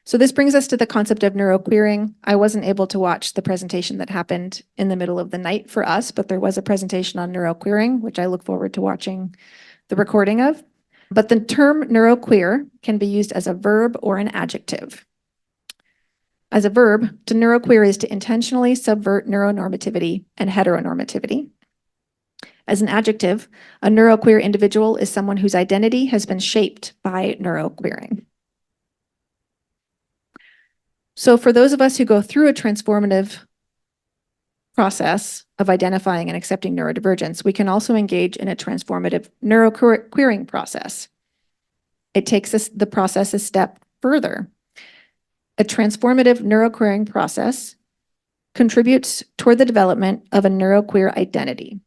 So this brings us to the concept of neuroqueering. I wasn't able to watch the presentation that happened in the middle of the night for us, but there was a presentation on neuroqueering, which I look forward to watching the recording of. But the term neuroqueer can be used as a verb or an adjective. As a verb, to neuroqueer is to intentionally subvert neuronormativity and heteronormativity. As an adjective, a neuroqueer individual is someone whose identity has been shaped by neuroqueering. So for those of us who go through a transformative process of identifying and accepting neurodivergence, we can also engage in a transformative neuroqueering process. It takes us the process a step further. A transformative neuroqueering process contributes toward the development of a neuroqueer identity.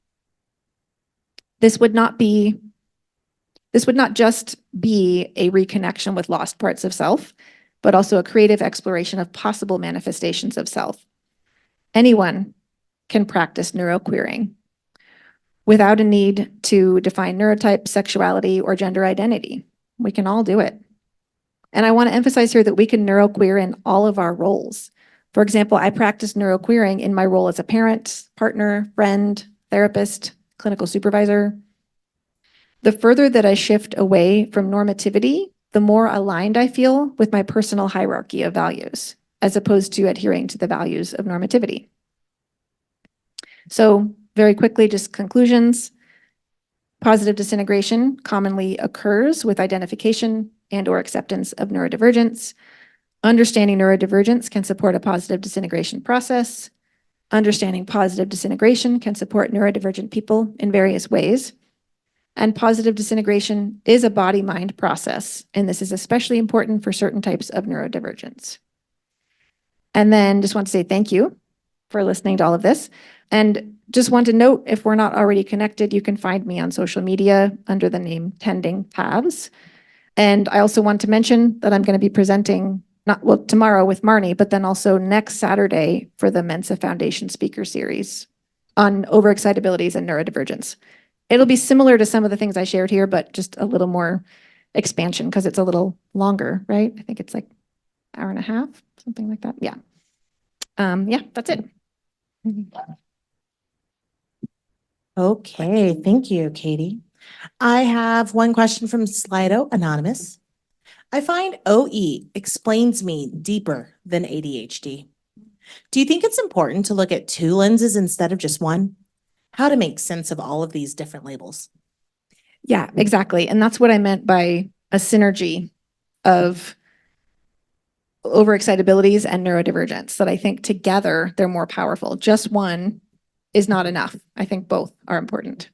This would not just be a reconnection with lost parts of self, but also a creative exploration of possible manifestations of self. Anyone can practice neuroqueering without a need to define neurotype, sexuality, or gender identity. We can all do it. And I want to emphasize here that we can neuroqueer in all of our roles. For example, I practice neuroqueering in my role as a parent, partner, friend, therapist, clinical supervisor. The further that I shift away from normativity the more aligned I feel with my personal hierarchy of values, as opposed to adhering to the values of normativity. So very quickly, just conclusions. Positive disintegration commonly occurs with identification and or acceptance of neurodivergence. Understanding neurodivergence can support a positive disintegration process. Understanding positive disintegration can support neurodivergent people in various ways. And positive disintegration is a body-mind process, and this is especially important for certain types of neurodivergence. And then just want to say thank you for listening to all of this. And just want to note, if we're not already connected, you can find me on social media under the name Tending Paths. And I also want to mention that I'm going to be presenting tomorrow with Marnie, but then also next Saturday for the Mensa Foundation Speaker Series on overexcitabilities and neurodivergence. It'll be similar to some of the things I shared here, but just a little more expansion because it's a little longer, right? I think it's like an hour and a half, something like that. Yeah. Yeah, that's it. Okay, thank you, Katy. I have one question from Slido Anonymous. I find OE explains me deeper than ADHD. Do you think it's important to look at two lenses instead of just one? How to make sense of all of these different labels? Yeah, exactly. And that's what I meant by a synergy of overexcitabilities and neurodivergence, that I think together they're more powerful. Just one is not enough. I think both are important.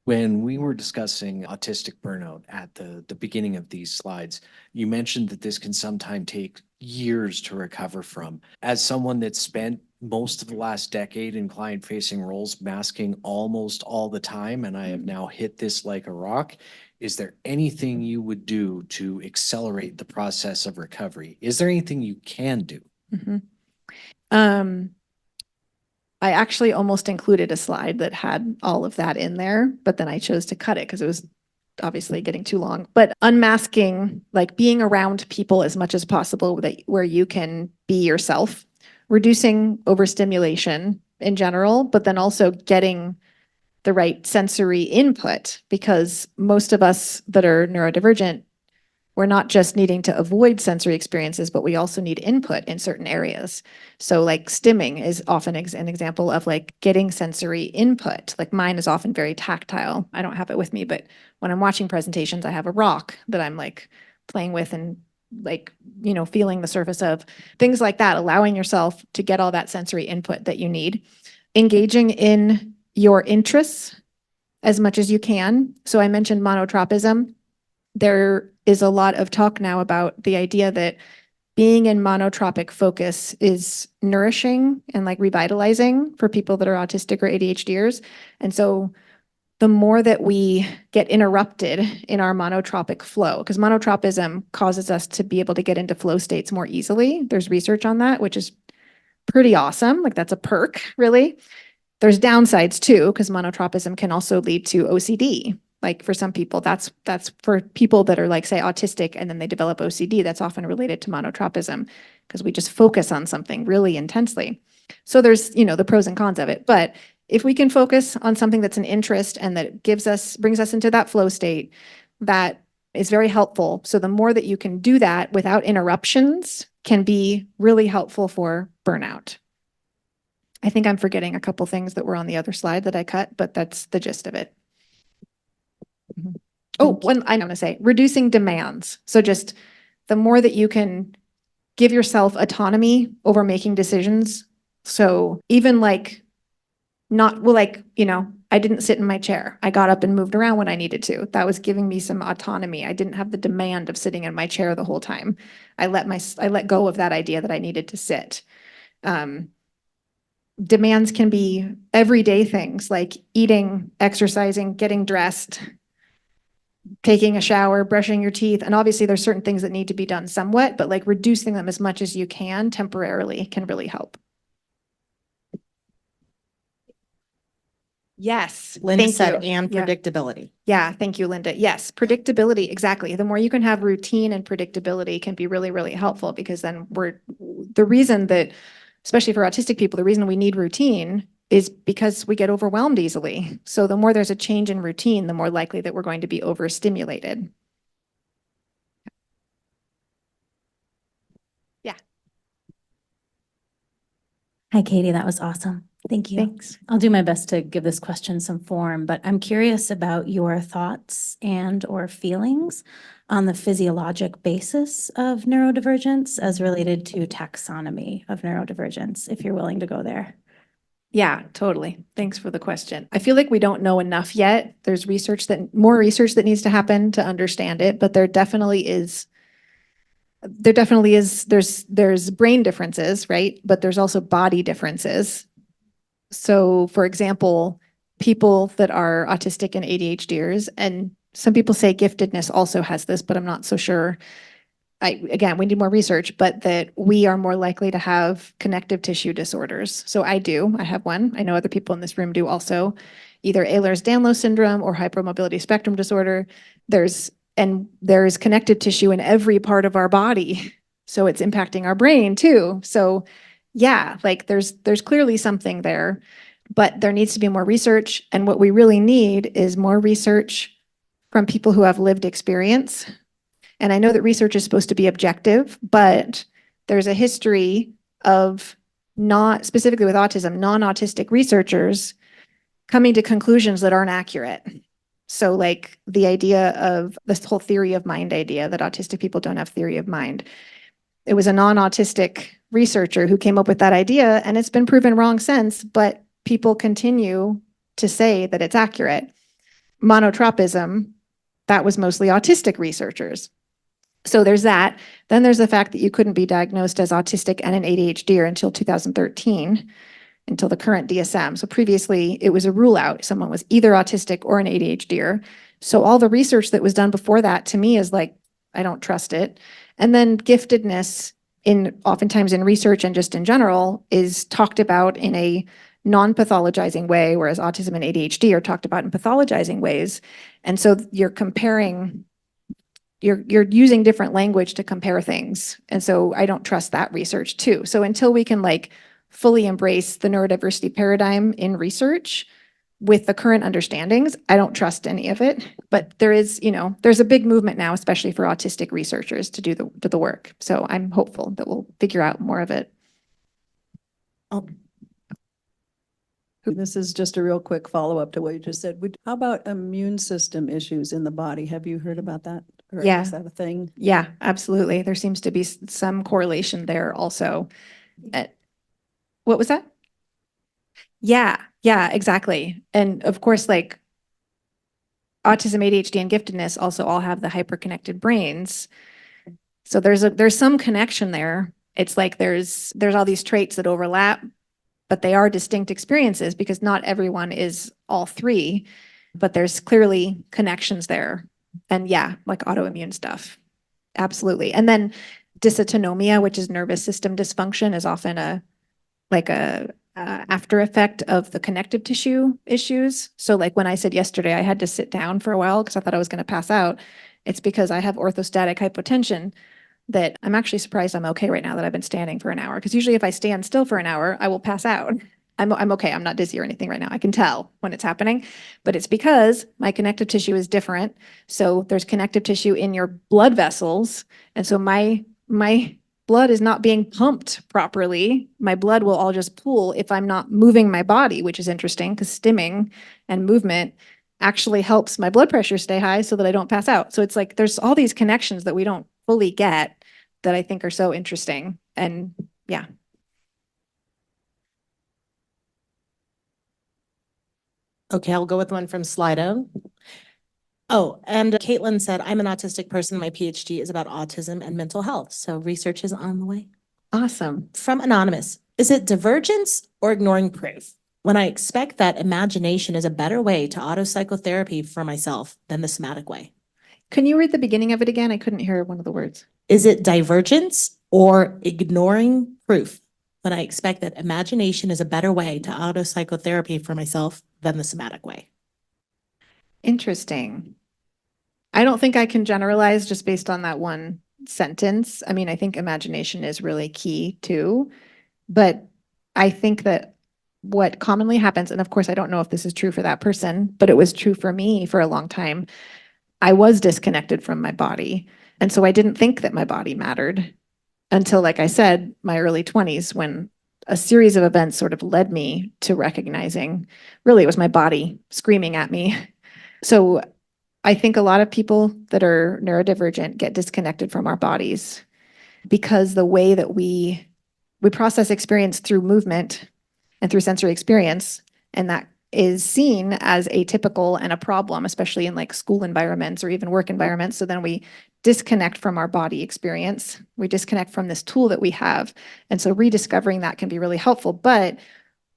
When we were discussing autistic burnout at the beginning of these slides, you mentioned that this can sometimes take years to recover from. As someone that spent most of the last decade in client-facing roles, masking almost all the time, and I have now hit this like a rock, is there anything you would do to accelerate the process of recovery? Is there anything you can do? I actually almost included a slide that had all of that in there, but then I chose to cut it because it was obviously getting too long. But unmasking, like being around people as much as possible where you can be yourself, reducing overstimulation in general, but then also getting the right sensory input, because most of us that are neurodivergent, we're not just needing to avoid sensory experiences, but we also need input in certain areas. So like stimming is often an example of like getting sensory input. Like mine is often very tactile. I don't have it with me, but when I'm watching presentations, I have a rock that I'm like playing with and like, you know, feeling the surface of things like that, allowing yourself to get all that sensory input that you need. Engaging in your interests as much as you can. So I mentioned monotropism. There is a lot of talk now about the idea that being in monotropic focus is nourishing and like revitalizing for people that are autistic or ADHDers. And so the more that we get interrupted in our monotropic flow, because monotropism causes us to be able to get into flow states more easily. There's research on that, which is pretty awesome. Like that's a perk, really. There's downsides too, because monotropism can also lead to OCD. Like for some people, that's for people that are like, say, autistic and then they develop OCD, that's often related to monotropism because we just focus on something really intensely. So there's, you know, the pros and cons of it. But if we can focus on something that's an interest and that brings us into that flow state, that is very helpful. So the more that you can do that without interruptions can be really helpful for burnout. I think I'm forgetting a couple things that were on the other slide that I cut, but that's the gist of it. Oh, one I want to say, reducing demands. So just the more that you can give yourself autonomy over making decisions. So even like I didn't sit in my chair. I got up and moved around when I needed to. That was giving me some autonomy. I didn't have the demand of sitting in my chair the whole time. I let go of that idea that I needed to sit. Demands can be everyday things like eating, exercising, getting dressed, taking a shower, brushing your teeth. And obviously there's certain things that need to be done somewhat, but like reducing them as much as you can temporarily can really help. Yes. Linda thank said, you. and Yeah. predictability. Yeah, thank you, Linda. Yes, predictability, exactly. The more you can have routine and predictability can be really, really helpful because then the reason that especially for autistic people, the reason we need routine is because we get overwhelmed easily. So the more there's a change in routine, the more likely that we're going to be overstimulated. Yeah. Hi, Katie. That was awesome. Thank you. Thanks. I'll do my best to give this question some form, but I'm curious about your thoughts and or feelings on the physiologic basis of neurodivergence as related to taxonomy of neurodivergence, if you're willing to go there. Yeah, totally. Thanks for the question. I feel like we don't know enough yet. There's more research that needs to happen to understand it, but there definitely is, there's brain differences, right? But there's also body differences. So for example, people that are autistic and ADHDers, and some people say giftedness also has this, but I'm not so sure. Again, we need more research, but that we are more likely to have connective tissue disorders. So I have one. I know other people in this room do also, either Ehlers-Danlos syndrome or hypermobility spectrum disorder. There's connective tissue in every part of our body. So it's impacting our brain too. So yeah, like there's clearly something there, but there needs to be more research. And what we really need is more research from people who have lived experience. And I know that research is supposed to be objective, but there's a history of, not specifically with autism, non-autistic researchers coming to conclusions that aren't accurate. So like the idea of this whole theory of mind idea, that autistic people don't have theory of mind. It was a non-autistic researcher who came up with that idea, and it's been proven wrong since, but people continue to say that it's accurate. Monotropism, that was mostly autistic researchers. So there's that. Then there's the fact that you couldn't be diagnosed as autistic and an ADHDer until 2013, until the current DSM. So previously it was a rule out. Someone was either autistic or an ADHDer. So all the research that was done before that, to me, is like, I don't trust it. And then giftedness, oftentimes in research and just in general, is talked about in a non-pathologizing way, whereas autism and ADHD are talked about in pathologizing ways. And so you're using different language to compare things. And so I don't trust that research too. So until we can like fully embrace the neurodiversity paradigm in research with the current understandings, I don't trust any of it. But there is, there's a big movement now, especially for autistic researchers to do the work. So I'm hopeful that we'll figure out more of it. This is just a real quick follow-up to what you just said. How about immune system issues in the body? Have you heard about that? Or Yeah. Is that a thing? Yeah, absolutely. There seems to be some correlation there also. What was that? Yeah, exactly. And of course, like autism, ADHD, and giftedness also all have the hyperconnected brains. So there's some connection there. It's like there's all these traits that overlap, but they are distinct experiences because not everyone is all three, but there's clearly connections there. And yeah, like autoimmune stuff. Absolutely. And then dysautonomia, which is nervous system dysfunction, is often a after effect of the connective tissue issues. So like when I said yesterday, I had to sit down for a while because I thought I was going to pass out. It's because I have orthostatic hypotension that I'm actually surprised I'm okay right now that I've been standing for an hour. Because usually if I stand still for an hour, I will pass out. I'm okay. I'm not dizzy or anything right now. I can tell when it's happening, but it's because my connective tissue is different. So there's connective tissue in your blood vessels. And so my blood is not being pumped properly. My blood will all just pool if I'm not moving my body, which is interesting because stimming and movement actually helps my blood pressure stay high so that I don't pass out. So it's like there's all these connections that we don't fully get that I think are so interesting. And yeah. Okay, I'll go with one from Slido. Oh, and Caitlin said, I'm an autistic person. My PhD is about autism and mental health. So research is on the way. Awesome. From Anonymous, is it divergence or ignoring proof when I expect that imagination is a better way to auto-psychotherapy for myself than the somatic way? Can you read the beginning of it again? I couldn't hear one of the words. Is it divergence or ignoring proof when I expect that imagination is a better way to auto-psychotherapy for myself than the somatic way? Interesting. I don't think I can generalize just based on that one sentence. I mean, I think imagination is really key too, but I think that what commonly happens, and of course, I don't know if this is true for that person, but it was true for me for a long time. I was disconnected from my body. And so I didn't think that my body mattered until, like I said, my early 20s, when a series of events sort of led me to recognizing really it was my body screaming at me. So I think a lot of people that are neurodivergent get disconnected from our bodies because the way that we process experience through movement and through sensory experience, and that is seen as atypical and a problem, especially in like school environments or even work environments. So then we disconnect from our body experience. We disconnect from this tool that we have. And so rediscovering that can be really helpful, but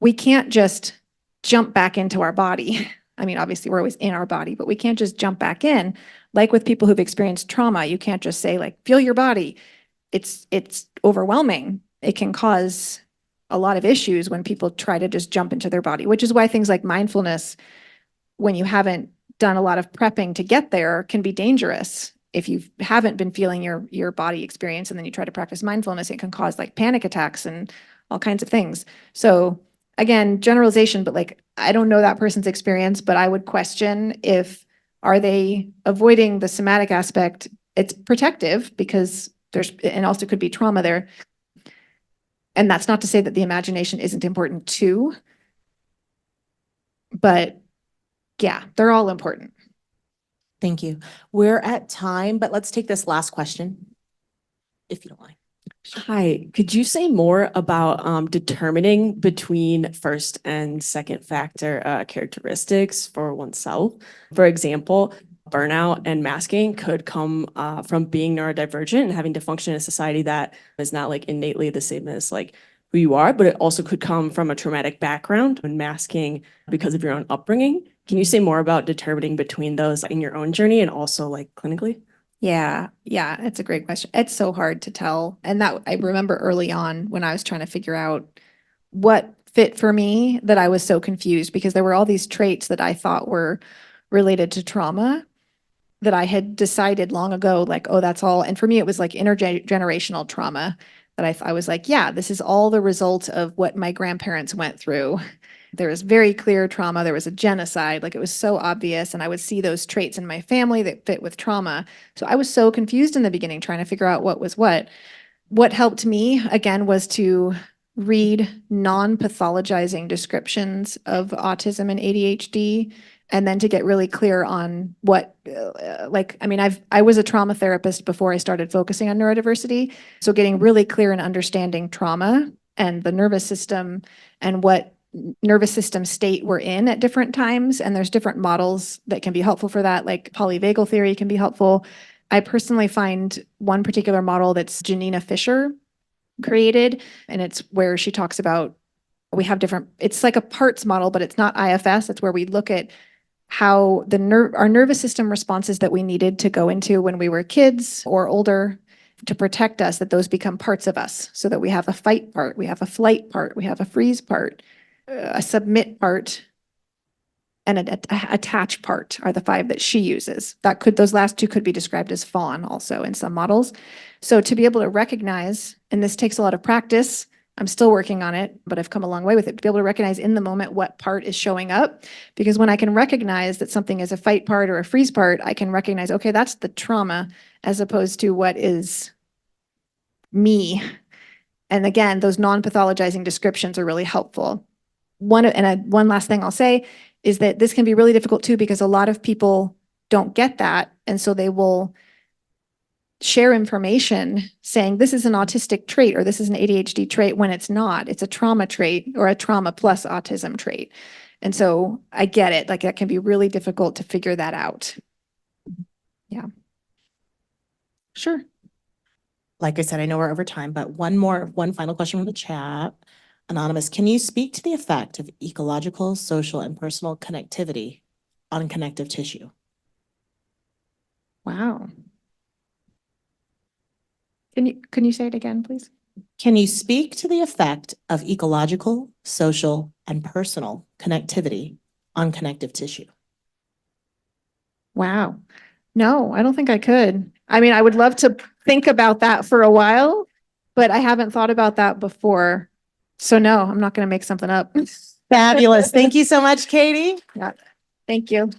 we can't just jump back into our body. I mean, obviously we're always in our body, but we can't just jump back in. Like with people who've experienced trauma, you can't just say like, feel your body. It's overwhelming. It can cause a lot of issues when people try to just jump into their body, which is why things like mindfulness, when you haven't done a lot of prepping to get there, can be dangerous. If you haven't been feeling your body experience and then you try to practice mindfulness, it can cause like panic attacks and all kinds of things. So again, generalization, but like, I don't know that person's experience, but I would question if, are they avoiding the somatic aspect? It's protective because and also could be trauma there. And that's not to say that the imagination isn't important too, but yeah, they're all important. Thank you. We're at time, but let's take this last question, if you don't mind. Hi, could you say more about determining between first and second factor characteristics for oneself? For example, burnout and masking could come from being neurodivergent and having to function in a society that is not like innately the same as like who you are, but it also could come from a traumatic background and masking because of your own upbringing. Can you say more about determining between those in your own journey and also like clinically? Yeah, it's a great question. It's so hard to tell. And that I remember early on when I was trying to figure out what fit for me, that I was so confused because there were all these traits that I thought were related to trauma that I had decided long ago, like, oh, that's all. And for me, it was like intergenerational trauma that I was like, yeah, this is all the result of what my grandparents went through. There was very clear trauma. There was a genocide. Like it was so obvious. And I would see those traits in my family that fit with trauma. So I was so confused in the beginning trying to figure out what was what. What helped me, again, was to read non-pathologizing descriptions of autism and ADHD, and then to get really clear on what, I was a trauma therapist before I started focusing on neurodiversity. So getting really clear and understanding trauma and the nervous system and what nervous system state we're in at different times. And there's different models that can be helpful for that, like polyvagal theory can be helpful. I personally find one particular model that's Janina Fisher created, and it's where she talks about we have different, it's like a parts model, but it's not IFS. It's where we look at how our nervous system responses that we needed to go into when we were kids or older to protect us, that those become parts of us, so that we have a fight part, we have a flight part, we have a freeze part, a submit part, and an attach part are the 5 that she uses. Those last 2 could be described as fawn also in some models. So to be able to recognize, and this takes a lot of practice, I'm still working on it, but I've come a long way with it, to be able to recognize in the moment what part is showing up. Because when I can recognize that something is a fight part or a freeze part, I can recognize, okay, that's the trauma as opposed to what is me. And again, those non-pathologizing descriptions are really helpful. One last thing I'll say is that this can be really difficult too, because a lot of people don't get that. And so they will share information saying this is an autistic trait or this is an ADHD trait when it's not. It's a trauma trait or a trauma plus autism trait. And so I get it. Like that can be really difficult to figure that out. Yeah. Sure. Like I said, I know we're over time, but one final question from the chat. Anonymous, can you speak to the effect of ecological, social, and personal connectivity on connective tissue? Wow. Can you say it again, please? Can you speak to the effect of ecological, social, and personal connectivity on connective tissue? Wow. No, I don't think I could. I mean, I would love to think about that for a while, but I haven't thought about that before. So no, I'm not going to make something up. Fabulous. Thank you so much, Katie. Thank you.